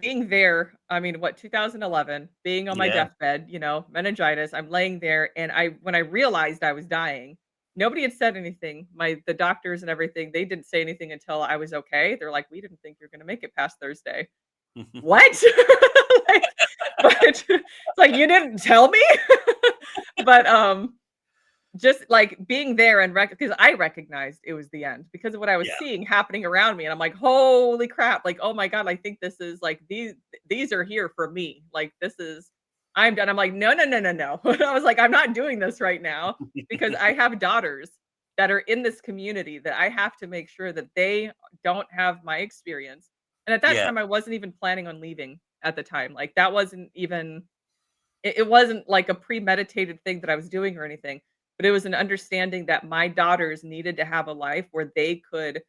being there, I mean, what, 2011, being on my Yeah. deathbed, meningitis, I'm laying there, and when I realized I was dying, nobody had said anything. The doctors and everything, they didn't say anything until I was okay. They're like, "We didn't think you're gonna make it past Thursday." "What?" Like, but it's like, "You didn't tell me?" But, just, like, being there and because I recognized it was the end because of what I was Yeah. seeing happening around me, and I'm like, "Holy crap." Like, "Oh my god, I think this is, like, these are here for me. Like, this is I'm done." I'm like, "No, no, no, no, no." I was like, "I'm not doing this right now because I have daughters that are in this community that I have to make sure that they don't have my experience." And at that Yeah. time, I wasn't even planning on leaving at the time. Like, that wasn't even it wasn't like a premeditated thing that I was doing or anything, but it was an understanding that my daughters needed to have a life where they could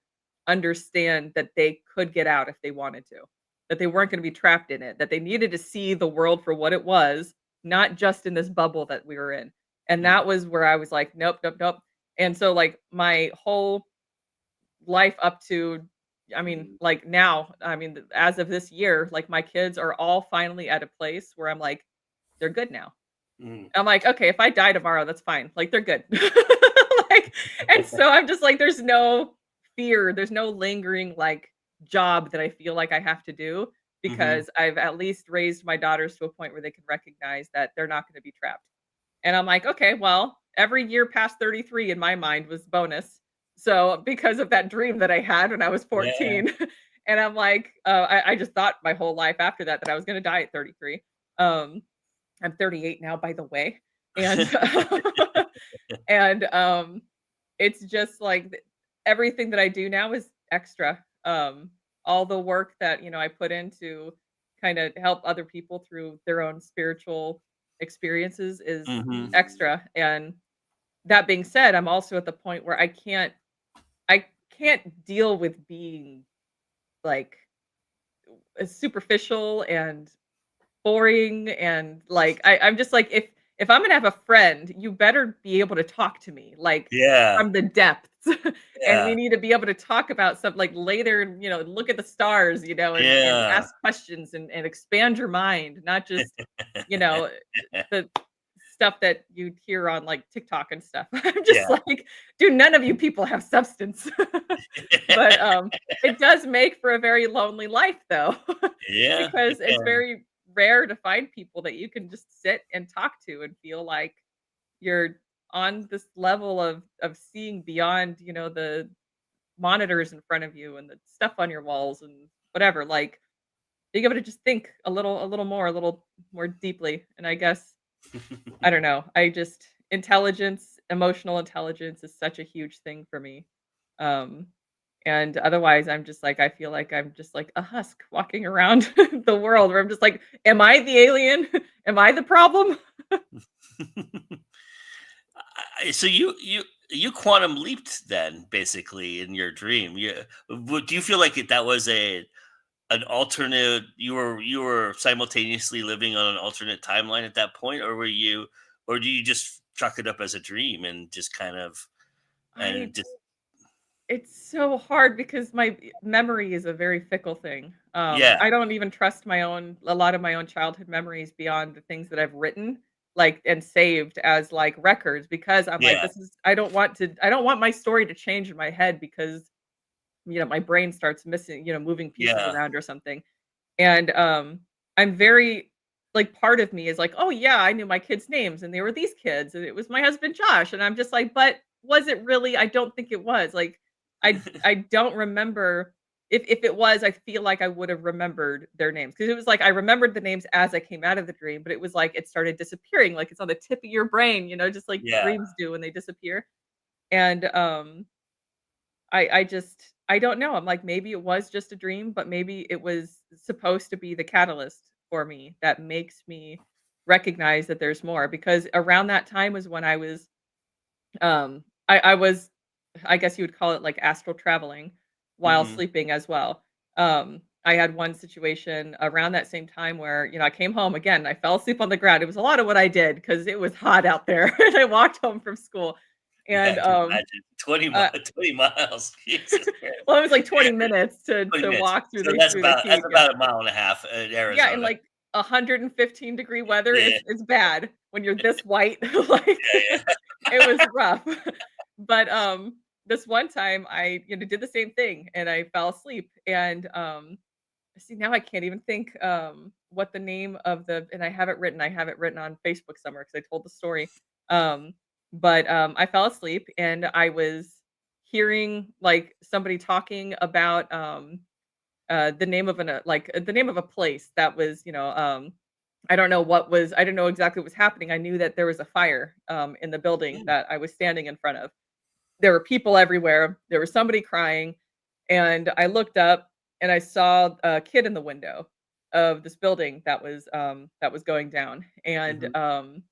understand that they could get out if they wanted to, that they weren't going to be trapped in it, that they needed to see the world for what it was, not just in this bubble that we were in. And Mm. that was where I was like, nope, nope, nope. And so, like, my whole life up to, I mean, like now, I mean, as of this year, like my kids are all finally at a place where I'm like, they're good now. Mm. I'm like, "Okay, if I die tomorrow, that's fine, like, they're good." Like, and so I'm just like, there's no fear, there's no lingering, like, job that I feel like I have to do Mhm. because I've at least raised my daughters to a point where they can recognize that they're not gonna be trapped. And I'm like, "Okay, well, every year past 33 in my mind was bonus." So, because of that dream that I had when I was Yeah. 14, and I'm like, I just thought my whole life after that that I was gonna die at 33. Um, I'm 38 now, by the way, and and it's just like everything that I do now is extra. all the work that, I put into kind of help other people through their own spiritual experiences is Mhm. extra. And that being said, I'm also at the point where I can't deal with being like superficial and boring and like I'm just like if I'm gonna have a friend, you better be able to talk to me like Yeah, from the depths. And we yeah, need to be able to talk about stuff like lay there and look at the stars, and yeah. ask questions and expand your mind, not just, you know, the stuff that you'd hear on like TikTok and stuff. I'm just Yeah. like, dude, none of you people have substance. But it does make for a very lonely life though. Yeah, it Because it's can. very rare to find people that you can just sit and talk to and feel like you're on this level of seeing beyond, the monitors in front of you and the stuff on your walls and whatever, like, being able to just think a little more deeply, and I guess I don't know, I just emotional intelligence is such a huge thing for me, um, and otherwise, I feel like I'm just like a husk walking around the world where I'm just like, "Am I the alien? Am I the problem?" So you quantum leaped then, basically, in your dream. Do you feel like that was an alternate? You were simultaneously living on an alternate timeline at that point, or do you just chalk it up as a dream and just kind of I and just It's so hard because my memory is a very fickle thing. yeah, I don't even trust a lot of my own childhood memories beyond the things that I've written, like, and saved as, like, records because I'm like, yeah, "This is I don't want my story to change in my head because, my brain starts missing, moving pieces yeah, around or something." And, I'm very like, part of me is like, "Oh, yeah, I knew my kids' names, and they were these kids, and it was my husband Josh," and I'm just like, "But was it really? I don't think it was." Like, I don't remember if it was, I feel like I would have remembered their names because it was like I remembered the names as I came out of the dream, but it was like it started disappearing, like it's on the tip of your brain, just like yeah. dreams do when they disappear. And, I don't know. I'm like, maybe it was just a dream, but maybe it was supposed to be the catalyst for me that makes me recognize that there's more because around that time was when I was, I guess you would call it like astral traveling while Hmm. sleeping as well. I had one situation around that same time where, I came home again, I fell asleep on the ground. It was a lot of what I did because it was hot out there and I walked home from school Yeah, and I can imagine 20 uh, 20 miles. Jesus Christ. well, it was like 20 minutes to 20 minutes. walk through So the that's through the about heat, yeah. a mile and a half in Yeah, in, Arizona. like, 115-degree weather, Yeah, it's bad when you're this white, like, yeah, it was rough. But, this one time, I, did the same thing, and I fell asleep, and, see, now I can't even think, what the name of the and I have it written on Facebook somewhere because I told the story. Um, but, I fell asleep, and I was hearing, like, somebody talking about, the name of the name of a place that was, I don't know exactly what was happening. I knew that there was a fire, in the building yeah. that I was standing in front of. There were people everywhere. There was somebody crying, and I looked up and I saw a kid in the window of this building that was going down. And Mhm.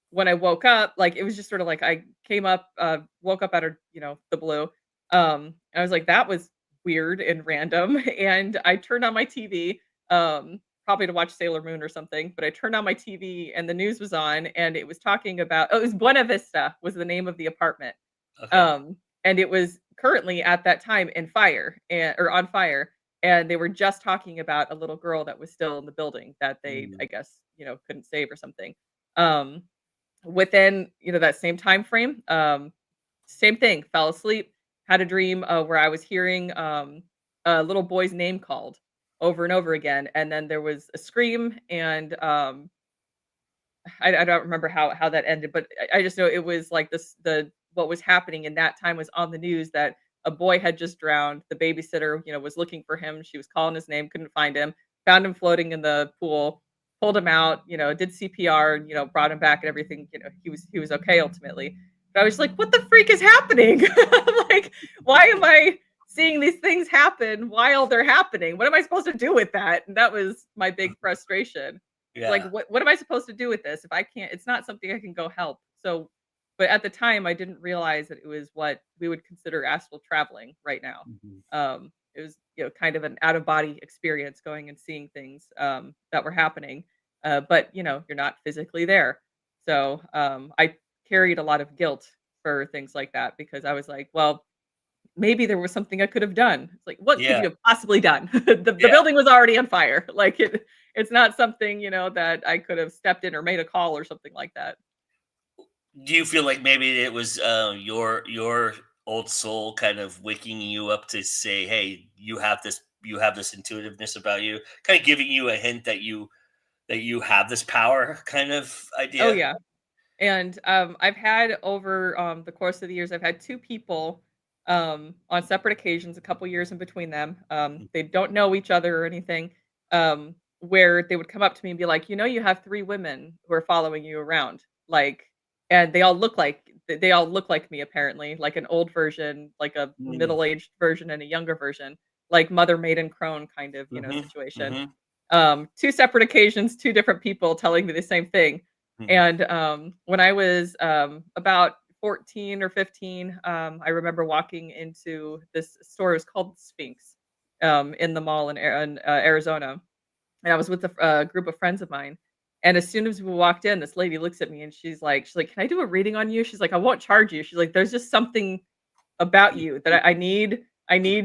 when I woke up, like it was just sort of like I came up, woke up out of the blue. I was like, that was weird and random. And I turned on my TV, probably to watch Sailor Moon or something. But I turned on my TV and the news was on, and it was talking about it was Buena Vista was the name of the apartment. Okay. And it was currently at that time in fire or on fire. And they were just talking about a little girl that was still in the building that they, Mm. I guess, couldn't save or something. Um, Within, that same time frame, same thing, fell asleep, had a dream, where I was hearing, a little boy's name called over and over again, and then there was a scream, and, I don't remember how that ended, but I just know it was like this the what was happening in that time was on the news that a boy had just drowned. The babysitter, was looking for him. She was calling his name, couldn't find him, found him floating in the pool, pulled him out, did CPR and, brought him back and everything. He was okay ultimately. But I was like, what the freak is happening? Like, why am I seeing these things happen while they're happening. What am I supposed to do with that? And that was my big frustration. Like, Yeah. what am I supposed to do with this if I can't? It's not something I can go help. So, but at the time, I didn't realize that it was what we would consider astral traveling right now. Mhm. It was, kind of an out of body experience, going and seeing things that were happening, but you're not physically there. So I carried a lot of guilt for things like that because I was like, well, maybe there was something I could have done. It's like, what could Yeah. you have possibly done? The Yeah. building was already on fire. Like it's not something, that I could have stepped in or made a call or something like that. Do you feel like maybe it was your old soul kind of waking you up to say, "Hey, you have this intuitiveness about you," kind of giving you a hint that you have this power, kind of Oh idea? yeah. And, I've had over, the course of the years, I've had 2 people, on separate occasions, a couple years in between them. They don't know each other or anything, where they would come up to me and be like, you have 3 women who are following you around." Like, and they all look like me apparently, like an old version, like a Mm. middle-aged version and a younger version, like mother, maid, and crone kind of, Mhm. situation. Mhm. 2 separate occasions, 2 different people telling me the same thing. Mhm. And, when I was, about 14 or 15, I remember walking into this store. It was called Sphinx, in the mall in Arizona, and I was with a group of friends of mine, and as soon as we walked in, this lady looks at me and she's like, "Can I do a reading on you?" She's like, "I won't charge you." She's like, "There's just something about you that I need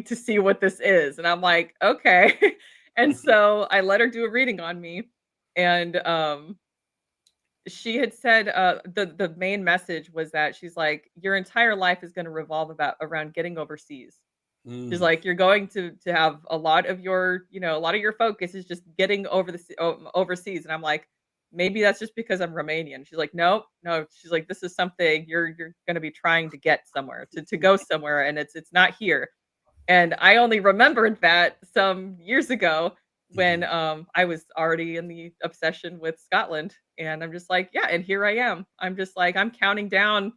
to see what this is." And I'm like, "Okay." And Mhm. so I let her do a reading on me, and, she had said, the main message was that she's like, "Your entire life is gonna revolve about around getting overseas." She's Mm. like, "You're going to have a lot of your focus is just getting overseas." And I'm like, "Maybe that's just because I'm Romanian." She's like, "Nope, no." She's like, "This is something you're gonna be trying to get somewhere, to go somewhere, and it's not here." And I only remembered that some years ago when, Mhm. I was already in the obsession with Scotland, and I'm just like, "Yeah, and here I am." I'm just like, I'm counting down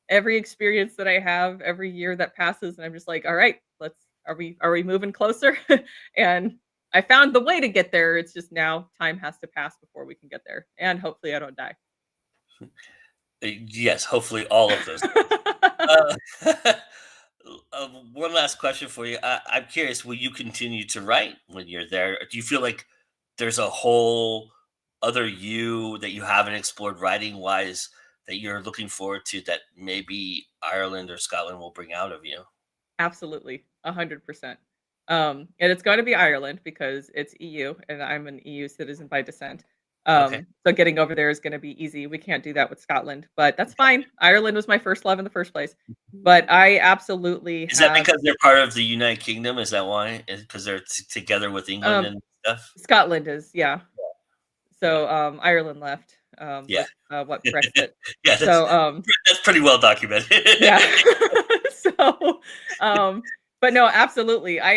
every experience that I have, every year that passes, and I'm just like, "All right, are we moving closer?" And I found the way to get there. It's just now time has to pass before we can get there, and hopefully I don't die. Yes, hopefully all of those things. Uh, one last question for you. I'm curious, will you continue to write when you're there? Do you feel like there's a whole other you that you haven't explored writing wise that you're looking forward to that maybe Ireland or Scotland will bring out of you? Absolutely, 100%. And it's gonna be Ireland because it's EU, and I'm an EU citizen by descent. Okay. So getting over there is gonna be easy. We can't do that with Scotland, but that's fine. Ireland was my first love in the first place. But I absolutely Is that have, because they're part of the United Kingdom? Is that why? Because they're together with England um, and stuff? Scotland is, yeah. Yeah. So, Ireland left, Yeah. with, what, Brexit. Yeah, So, that's pretty well documented. yeah. So, um, but no, absolutely. I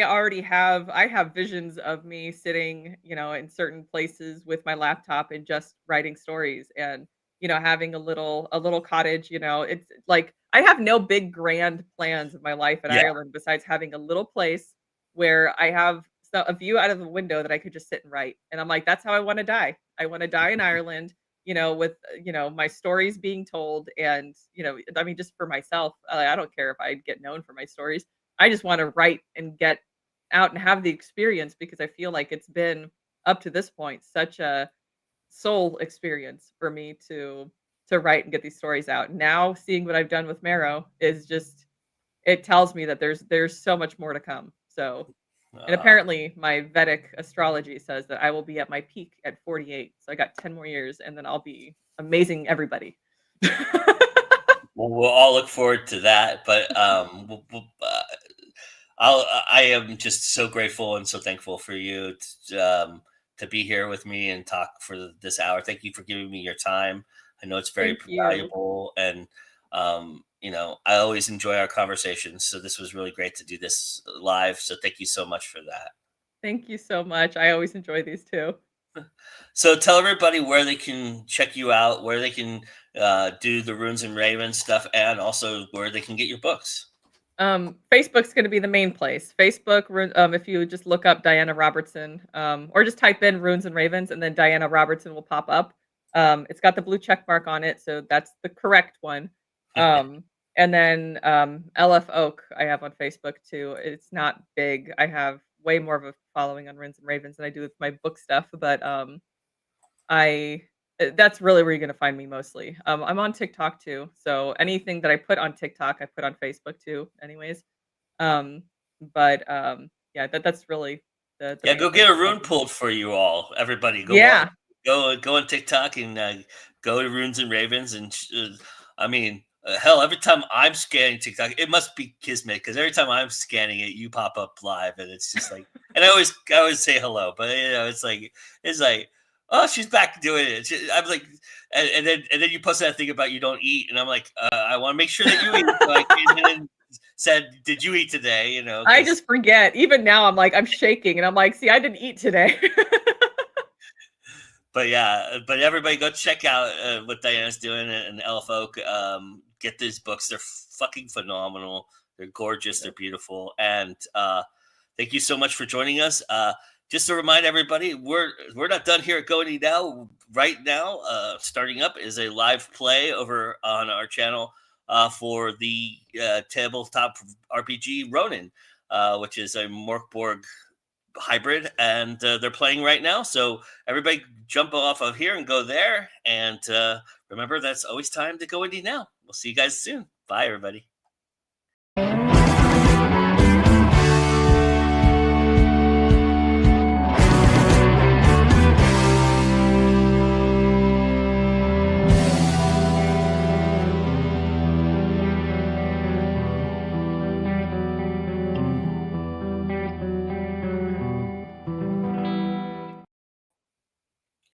have visions of me sitting, in certain places with my laptop and just writing stories and, having a little cottage. It's like I have no big grand plans of my life in Yeah. Ireland besides having a little place where I have a view out of the window that I could just sit and write. And I'm like, that's how I want to die. I want to die in Ireland, with, my stories being told. And, I mean, just for myself, I don't care if I get known for my stories. I just want to write and get out and have the experience because I feel like it's been up to this point such a soul experience for me to write and get these stories out. Now seeing what I've done with Marrow is just, it tells me that there's so much more to come. So, and Uh, apparently my Vedic astrology says that I will be at my peak at 48. So I got 10 more years and then I'll be amazing everybody. well, we'll all look forward to that. But I am just so grateful and so thankful for you to be here with me and talk for this hour. Thank you for giving me your time. I know it's very Thank you. valuable, and I always enjoy our conversations. So this was really great to do this live. So thank you so much for that. Thank you so much. I always enjoy these too. So tell everybody where they can check you out, where they can do the Runes and Ravens stuff, and also where they can get your books. Facebook's gonna be the main place. Facebook, if you just look up Diana Robertson, or just type in Runes and Ravens, and then Diana Robertson will pop up. It's got the blue check mark on it, so that's the correct one. Um, and then LF Oak I have on Facebook too. It's not big. I have way more of a following on Runes and Ravens than I do with my book stuff, but I that's really where you're gonna find me mostly. I'm on TikTok too, so anything that I put on TikTok, I put on Facebook too, anyways. Um, yeah, that's really the Yeah, main go place get a to rune find me. pulled for you all, everybody. Yeah, Go on TikTok and go to Runes and Ravens, and I mean, hell, every time I'm scanning TikTok, it must be Kismet because every time I'm scanning it, you pop up live, and it's just like, and I always say hello, but it's like, oh, she's back doing it. I'm like, and then you post that thing about you don't eat, and I'm like, I want to make sure that you eat. So I came in and said, did you eat today? You know, I because just forget. Even now, I'm like, I'm shaking, and I'm like, see, I didn't eat today. but yeah, but everybody go check out what Diana's doing and Elf Oak. Get these books; they're fucking phenomenal. They're gorgeous. They're beautiful, and thank you so much for joining us. Just to remind everybody, we're not done here at Go Indie Now. Right now, starting up is a live play over on our channel for the tabletop RPG Ronin, which is a Morkborg hybrid, and they're playing right now. So everybody jump off of here and go there. And remember, that's always time to go indie now. We'll see you guys soon. Bye, everybody.